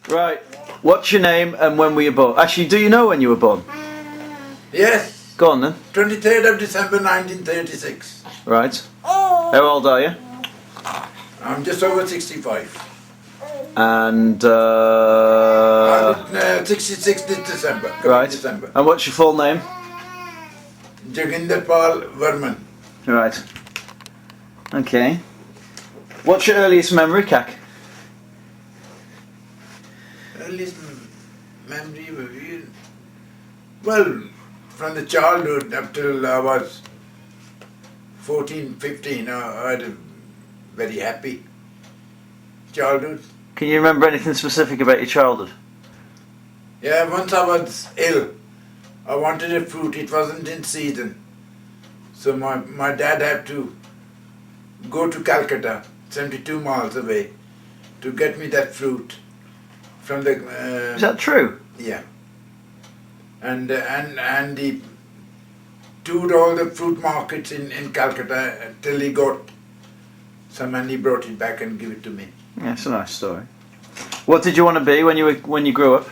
Right. What's your name and when were you born? Actually, do you know when you were born? Yes. Go on then. 23rd of December 1936. Right. How old are you? I'm just over 65. And 66 this December. right. December. And what's your full name? Joginder Pal Verman. Right. Okay. What's your earliest memory, Kak? Earliest memory, well, from the childhood up till I was 14, 15, I had a very happy childhood. Can you remember anything specific about your childhood? Yeah, once I was ill. I wanted a fruit, it wasn't in season. So my dad had to go to Calcutta, 72 miles away, to get me that fruit from the... Is that true? Yeah. And he toured all the fruit markets in Calcutta till he got some and he brought it back and gave it to me. Yeah, it's a nice story. What did you want to be when you grew up?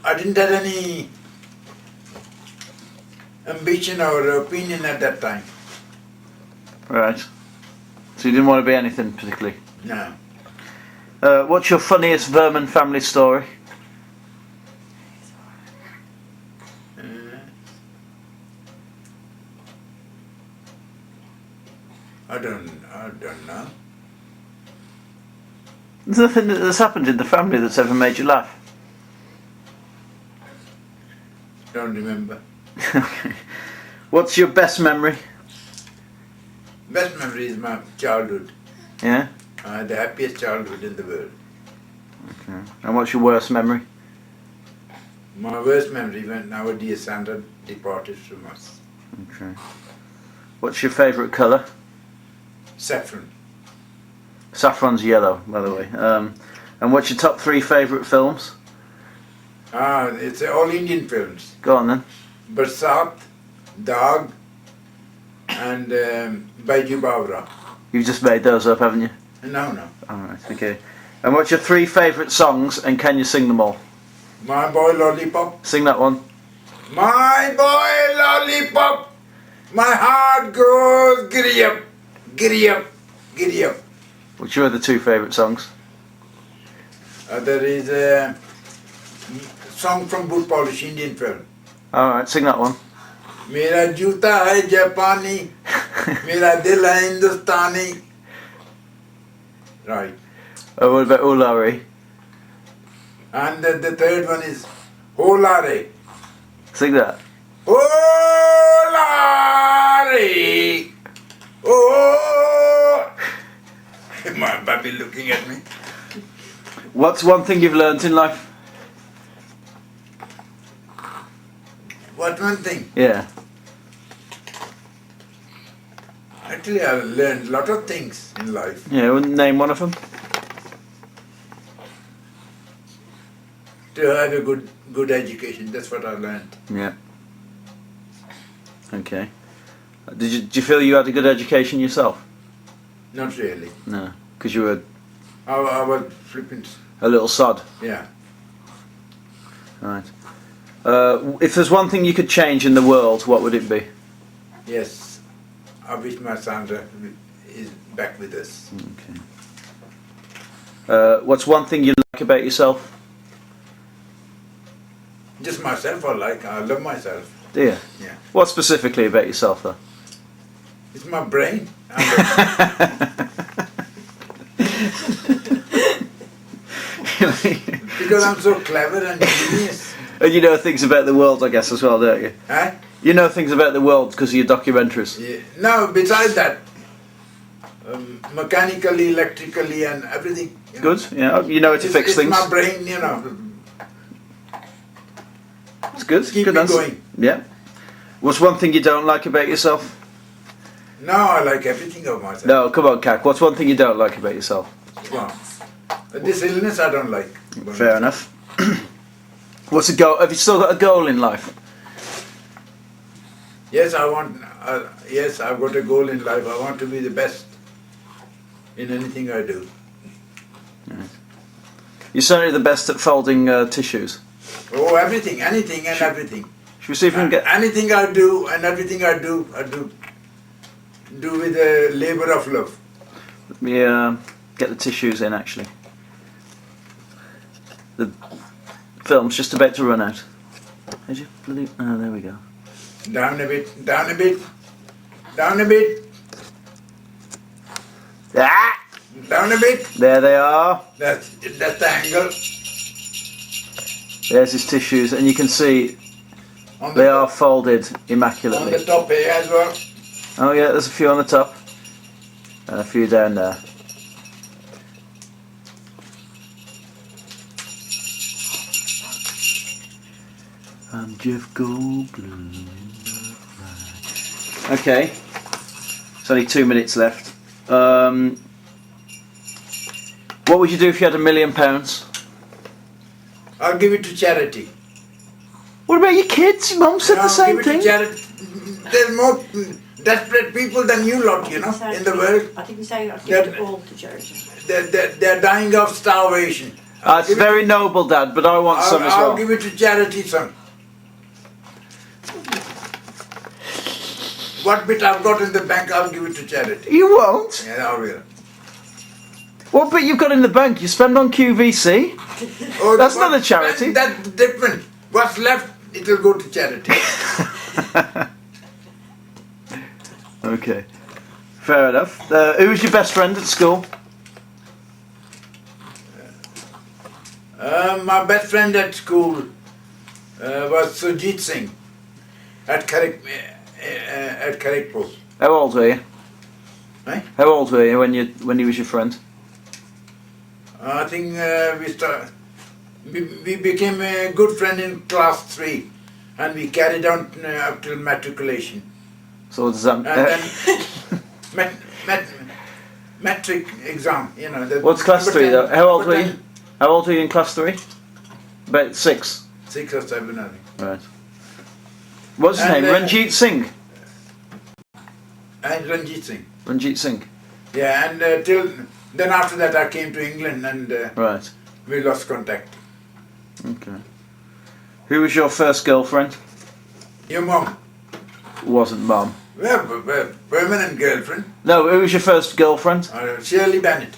I didn't have any ambition or opinion at that time. Right. So you didn't want to be anything particularly? No. What's your funniest Verman family story? I don't know. There's nothing that's happened in the family that's ever made you laugh? Don't remember. Okay. What's your best memory? Best memory is my childhood. Yeah? I had the happiest childhood in the world. Okay. And what's your worst memory? My worst memory when our dear Santa departed from us. Okay. What's your favourite colour? Saffron. Saffron's yellow, by the way. And what's your top 3 favourite films? It's all Indian films. Go on then. Barsat, Dog, and Baiju Bawra. You've just made those up, haven't you? No. Alright, okay. And what's your 3 favourite songs and can you sing them all? My Boy Lollipop. Sing that one. My boy lollipop, my heart goes giddy up, giddy up, giddy up. What's your other 2 favourite songs? There is a song from Boot Polish Indian film. Alright, sing that one. Mera juta hai Japani, mera dil hai Hindustani. Right. Oh, what about Ulari? And the third one is Holare. Sing that. Holare. Oh. My baby looking at me. What's one thing you've learnt in life? What one thing? Yeah. Actually, I learned a lot of things in life. Yeah, wouldn't name one of them? To have a good education, that's what I learned. Yeah. Okay. Did you feel you had a good education yourself? Not really. No, because you were I was flippant. a little sod. Yeah. Right. If there's one thing you could change in the world, what would it be? Yes. I wish my Sandra is back with us. Okay. What's one thing you like about yourself? Just myself I like. I love myself. Do you? Yeah. What specifically about yourself, though? It's my brain. Because I'm so clever and genius. And you know things about the world, I guess, as well, don't you? Huh? You know things about the world because of your documentaries. Yeah. No, besides that, mechanically, electrically and everything. Good, yeah. You know how to fix things. It's my brain, you know. It's good. Keep Good me answer. going. Yeah. What's one thing you don't like about yourself? No, I like everything of myself. No, come on, Kak. What's one thing you don't like about yourself? Well, this illness I don't like. Fair enough. What's a goal? Have you still got a goal in life? Yes, I want. Yes, I've got a goal in life. I want to be the best in anything I do. You're certainly the best at folding tissues. Oh, everything, anything and everything. Should we see if we can get... Anything I do and everything I do with a labour of love. Let me get the tissues in, actually. The film's just about to run out. Did you bloody... Oh, there we go. Down a bit, down a bit, down a bit, Ah! down a bit. There they are. That's the angle. There's his tissues, and you can see On they the are top, folded on immaculately. the top here as well. Oh yeah, there's a few on the top, and a few down there. I'm Jeff Goldblum. Okay, it's only 2 minutes left. What would you do if you had £1 million? I'll give it to charity. What about your kids? Your mum said the same give it thing. to charity. There's more desperate people than you lot, you know, in the world. I think we say I'll give it all to charity. They're dying of starvation. It's very noble, Dad, but I want some as well. I'll give it to charity, son. What bit I've got in the bank, I'll give it to charity. You won't? Yeah, I will. What bit you've got in the bank? You spend on QVC? Oh, That's not a charity. That's different. What's left, it will go to charity. Okay, fair enough. Who was your best friend at school? My best friend at school was Sujit Singh at Kharagpur. How old were you? Eh? How old were you when he was your friend? I think we became a good friend in class 3, and we carried on up till matriculation. So does that? And then metric exam, you know. What's class 3 though? How old were you? 10, How old were you in class 3? About 6. 6 or 7, I think. Right. What's his And, name? Ranjit Singh. And Ranjit Singh. Ranjit Singh. Yeah, and then after that I came to England, and Right. we lost contact. Okay. Who was your first girlfriend? Your mom, Wasn't Mum. well, permanent girlfriend, No, who was your first girlfriend? Shirley Bennett.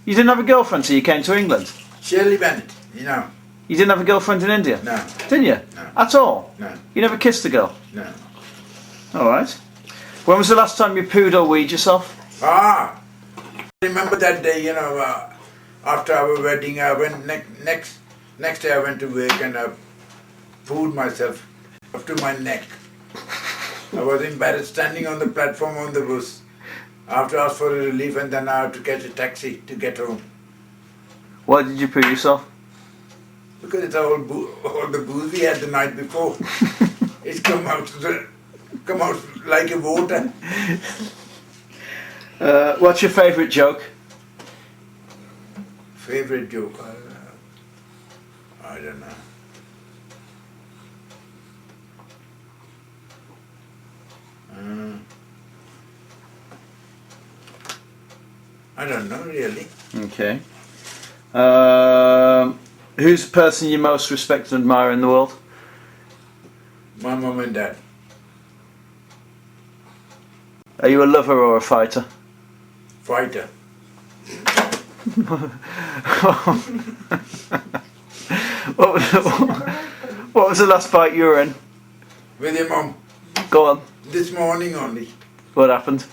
You didn't have a girlfriend till you came to England. Shirley Bennett, you know. You didn't have a girlfriend in India, No, didn't you? No. At all? no, You never kissed a girl? no. All right. When was the last time you pooed or weed yourself? I remember that day, you know, after our wedding, I went next day I went to work, and I pooed myself up to my neck. I was embarrassed standing on the platform on the bus. After I asked for a relief, and then I had to catch a taxi to get home. Why did you poo yourself? Because it's all the booze we had the night before. It's come out like a water. What's your favourite joke? Favorite joke? I don't know. I don't know really. Okay. Who's the person you most respect and admire in the world? My mom and dad. Are you a lover or a fighter? Fighter. What was the last fight you were in? With your mom. Go on. This morning only. What happened?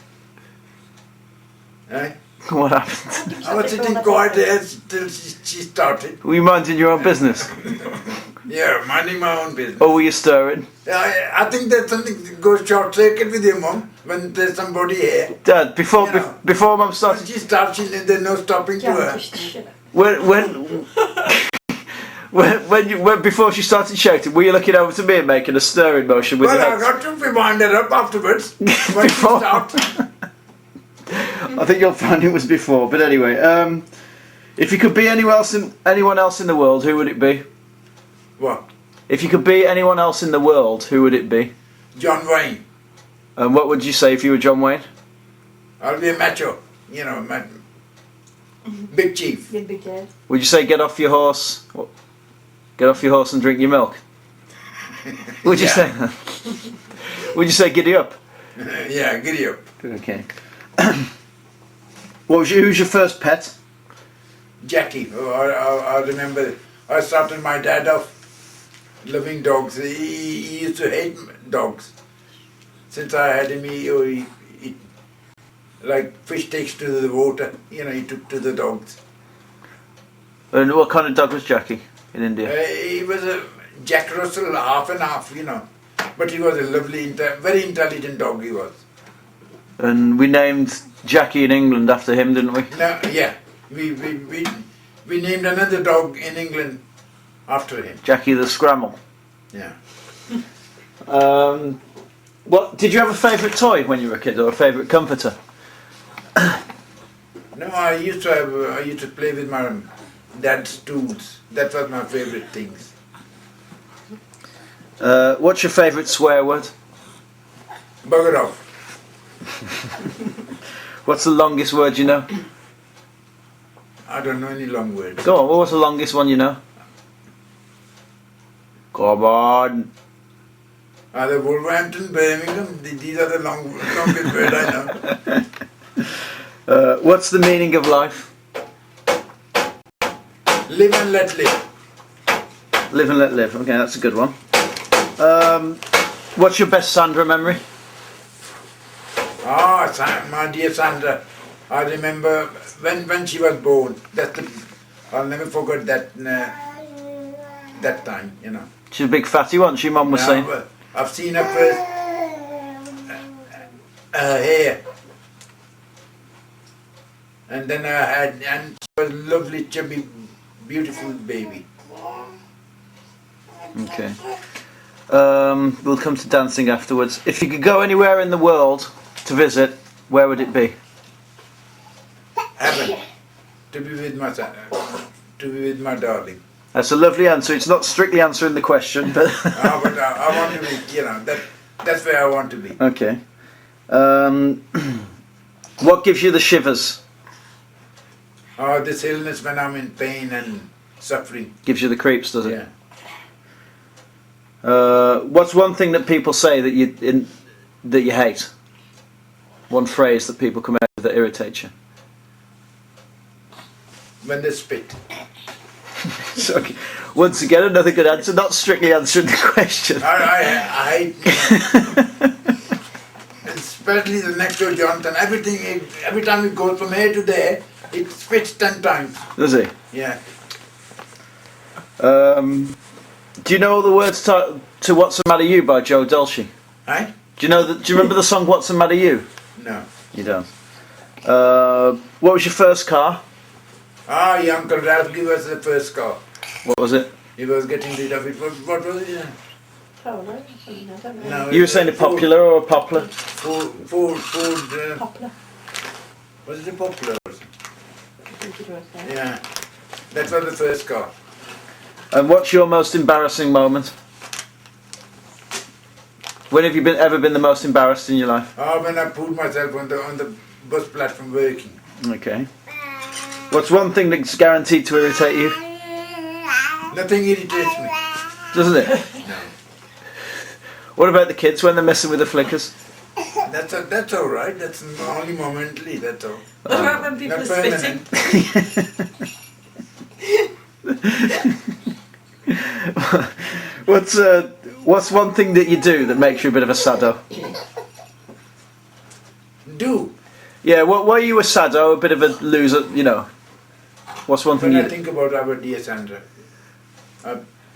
Eh? What happened? I was sitting quiet till she started. Were you minding your own business? Yeah, minding my own business. Or were you stirring? I think there's something that goes short circuit with your mom when there's somebody here. Dad, before You know. before Mum When started, she starts, there's no stopping to her. when before she started shouting, were you looking over to me and making a stirring motion with Well, your I head? got to rewind her up afterwards when she Before. starts. I think you'll find it was before. But anyway, if you could be anyone else in the world, who would it be? What? If you could be anyone else in the world, who would it be? John Wayne. And what would you say if you were John Wayne? I'll be a macho. you know, my big chief. You'd be dead. Would you say get off your horse? Get off your horse and drink your milk? Would you Yeah. say that? Would you say giddy up? Yeah, giddy up. Okay. Who's your first pet? Jackie. Oh, I remember I started my dad off loving dogs. He used to hate dogs. Since I had him, he like fish takes to the water, you know, he took to the dogs. And what kind of dog was Jackie in India? He was a Jack Russell, half and half, you know. But he was a lovely, very intelligent dog he was. And we named Jackie in England after him, didn't we? No, yeah. We named another dog in England after him. Jackie the Scramble. Yeah. What did you have a favourite toy when you were a kid, or a favourite comforter? No, I used to play with my dad's tools. That was my favourite things. What's your favourite swear word? Bugger off. What's the longest word you know? I don't know any long words. Go on, what's the longest one you know? Come on. Either Wolverhampton, Birmingham, these are the longest words I know. What's the meaning of life? Live and let live. Live and let live. Okay, that's a good one. What's your best Sandra memory? Ah, my dear Sandra, I remember when she was born. I'll never forget that time, you know. She's a big fatty one, she mum was saying. But I've seen her first hair, and then and she was a lovely, chubby, beautiful baby. Okay. We'll come to dancing afterwards. If you could go anywhere in the world to visit, where would it be? Heaven, to be with my son, to be with my darling. That's a lovely answer. It's not strictly answering the question, but But I want to be, you know, that's where I want to be. okay. What gives you the shivers? Oh, this illness when I'm in pain and suffering. Gives you the creeps, does it? Yeah. What's one thing that people say that you hate? One phrase that people come out with that irritates you. When they spit. So, okay. Once again, another good answer. Not strictly answering the question. I hate, you know, especially the next door Jonathan. Every time it goes from here to there, it spits 10 times. Does he? Yeah. Do you know all the words to "What's the Matter You" by Joe Dolce? Right? Do you remember the song "What's the Matter You"? No. You don't. What was your first car? Ah, your Uncle Ralph gave us the first car. What was it? He was getting rid of it. What was it? Probably. I don't know. No, You were saying a popular or a poplar? Ford, Poplar. was it a popular? I think it was there. Yeah. That was the first car. And what's your most embarrassing moment? When have you ever been the most embarrassed in your life? Ah, when I put myself on the bus platform working. Okay. What's one thing that's guaranteed to irritate you? Nothing irritates me. Doesn't it? No. What about the kids when they're messing with the flickers? That's all right. That's only momentary. That's all. What about when people Not are spitting? permanent. What's one thing that you do that makes you a bit of a saddo? Do. Yeah, why are you a saddo, a bit of a loser, you know? What's one thing When I you... think about our dear Sandra,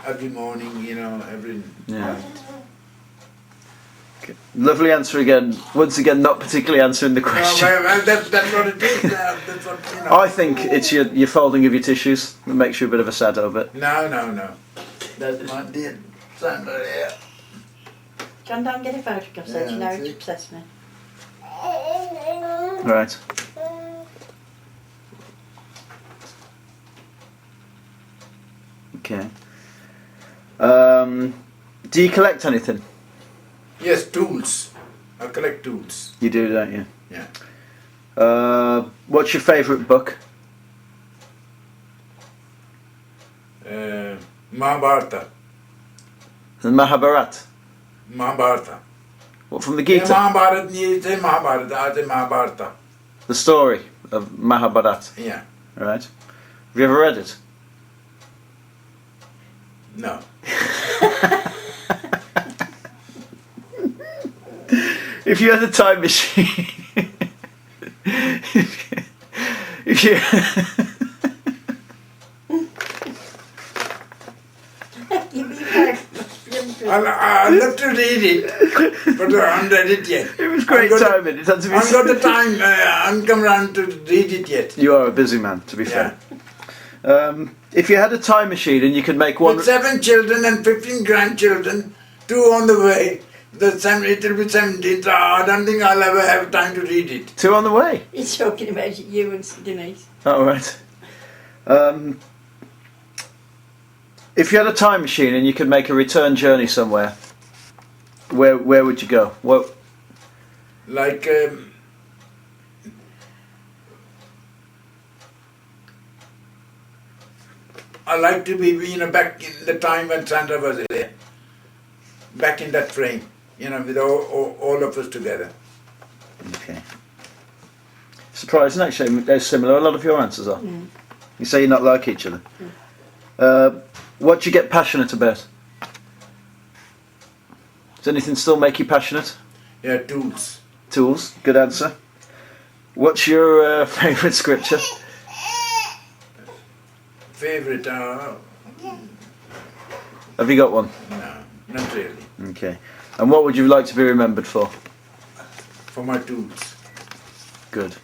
every morning, you know, every Yeah. night. Okay. Lovely answer again. Once again, not particularly answering the No, question. well, that's what it is. That's what, you know. I think it's your folding of your tissues that makes you a bit of a saddo, but... No. That's my dear Sandra, yeah. John, don't get a photograph, so Yeah, you know that's it it. upsets me. Right. Okay. Do you collect anything? Yes, tools. I collect tools. You do, don't you? Yeah. What's your favourite book? Mahabharata. The Mahabharat. Mahabharata. What, from the Yeah, Gita? Mahabharata, you say Mahabharata, I say Mahabharata. The story of Mahabharat. Yeah. Right. Have you ever read it? No. If you had a time machine, if you Give me back. I'd love to read it, but I haven't read it yet. it was great I've got timing. It had to I be. haven't got the time, I haven't come around to read it yet. You are a busy man, to be Yeah. fair. If you had a time machine and you could make one, With 7 children and 15 grandchildren, 2 on the way, it will be 17, so I don't think I'll ever have time to read it. 2 on the way. He's talking about you and Denise. Oh, right. If you had a time machine and you could make a return journey somewhere, where would you go? What? Like, I like to be, back in the time when Sandra was there. Back in that frame, with all of us together. Okay. Surprising, actually. They're similar. A lot of your answers are. You say you're not like each other. What do you get passionate about? Does anything still make you passionate? Yeah, tools. Tools. Good answer. What's your favourite scripture? Favorite? Have you got one? No, not really. Okay. And what would you like to be remembered for? For my tools. Good.